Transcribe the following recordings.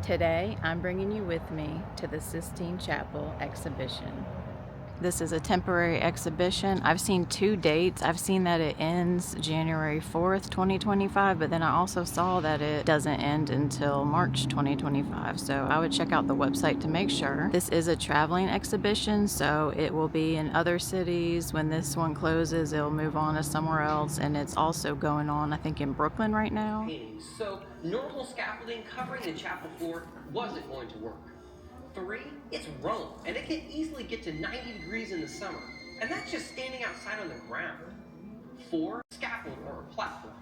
Today, I'm bringing you with me to the Sistine Chapel exhibition. This is a temporary exhibition. I've seen 2 dates. I've seen that it ends January 4th, 2025, but then I also saw that it doesn't end until March 2025. So I would check out the website to make sure. This is a traveling exhibition, so it will be in other cities. When this one closes, it'll move on to somewhere else, and it's also going on, I think, in Brooklyn right now. So normal scaffolding covering the chapel floor wasn't going to work. 3, it's Rome, and it can easily get to 90 degrees in the summer, and that's just standing outside on the ground. 4, scaffold or a platform.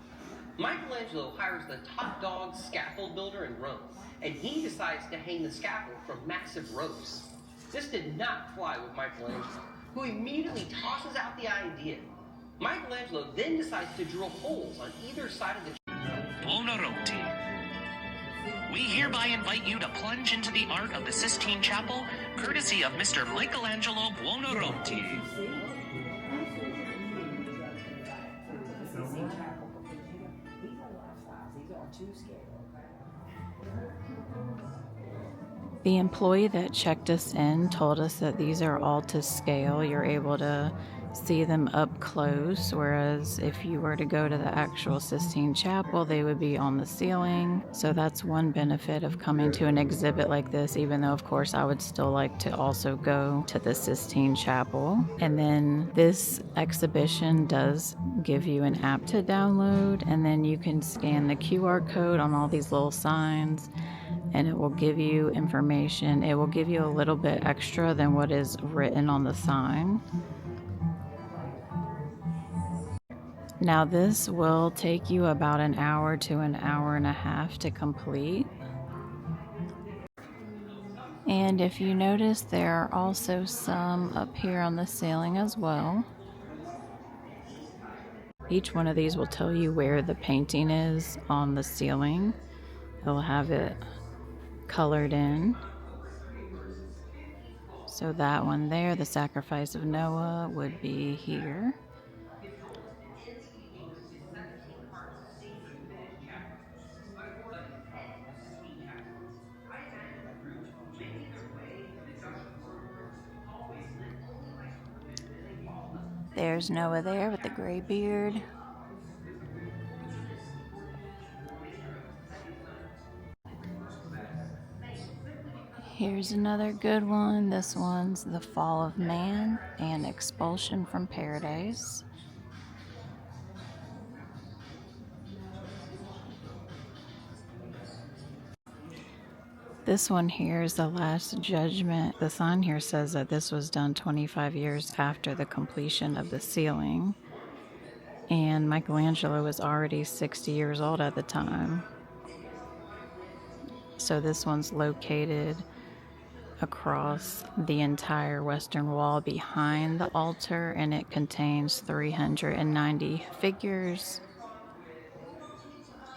Michelangelo hires the top dog scaffold builder in Rome, and he decides to hang the scaffold from massive ropes. This did not fly with Michelangelo, who immediately tosses out the idea. Michelangelo then decides to drill holes on either side of the Buonarroti. We hereby invite you to plunge into the art of the Sistine Chapel, courtesy of Mr. Michelangelo Buonarroti. The employee that checked us in told us that these are all to scale. You're able to see them up close, whereas if you were to go to the actual Sistine Chapel, they would be on the ceiling. So that's one benefit of coming to an exhibit like this, even though of course I would still like to also go to the Sistine Chapel. And then this exhibition does give you an app to download, and then you can scan the QR code on all these little signs, and it will give you information. It will give you a little bit extra than what is written on the sign. Now this will take you about an hour to an hour and a half to complete. And if you notice, there are also some up here on the ceiling as well. Each one of these will tell you where the painting is on the ceiling. They'll have it colored in. So that one there, the sacrifice of Noah, would be here. There's Noah there with the gray beard. Here's another good one. This one's the fall of man and expulsion from paradise. This one here is the Last Judgment. The sign here says that this was done 25 years after the completion of the ceiling. And Michelangelo was already 60 years old at the time. So this one's located across the entire western wall behind the altar, and it contains 390 figures.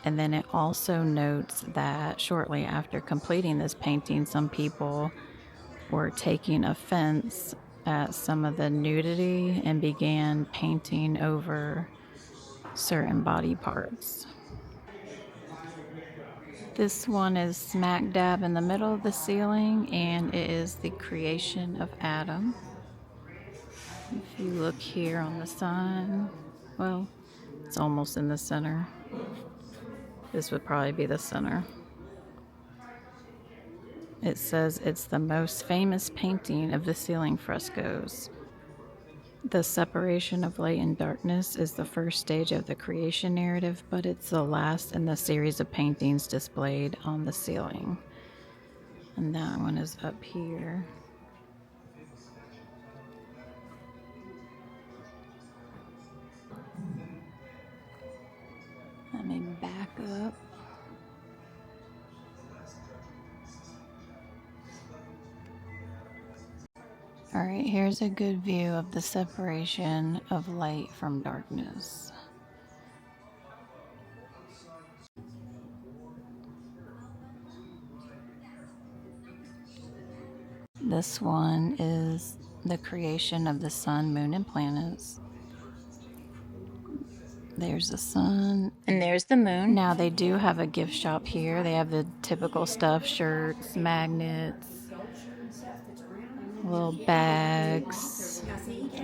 And then it also notes that shortly after completing this painting, some people were taking offense at some of the nudity and began painting over certain body parts. This one is smack dab in the middle of the ceiling, and it is the creation of Adam. If you look here on the sign, well, it's almost in the center. This would probably be the center. It says it's the most famous painting of the ceiling frescoes. The separation of light and darkness is the first stage of the creation narrative, but it's the last in the series of paintings displayed on the ceiling. And that one is up here. Let me back up. All right, here's a good view of the separation of light from darkness. This one is the creation of the sun, moon, and planets. There's the sun And there's the moon. Now they do have a gift shop here. They have the typical stuff, shirts, magnets, little bags,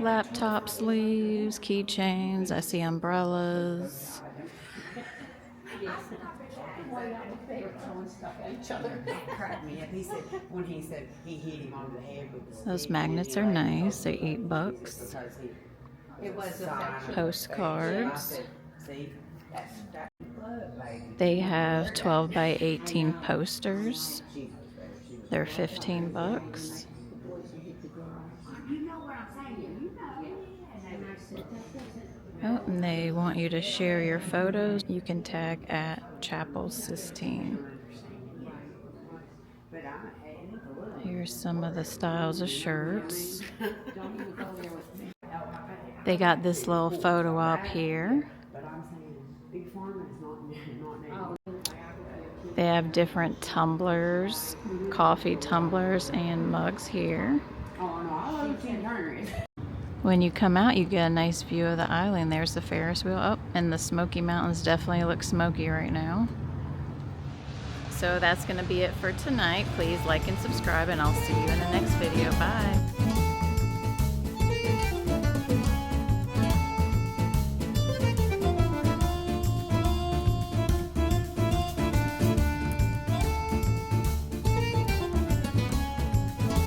laptop sleeves, keychains. I see umbrellas. Those magnets are nice. They're $8. Postcards. They have 12 by 18 posters. They're $15. Oh, and they want you to share your photos. You can tag at Chapel Sistine. Here's some of the styles of shirts. They got this little photo op here. They have different tumblers, coffee tumblers, and mugs here. When you come out, you get a nice view of the island. There's the Ferris wheel. Oh, and the Smoky Mountains definitely look smoky right now. So that's going to be it for tonight. Please like and subscribe, and I'll see you in the next video. Bye.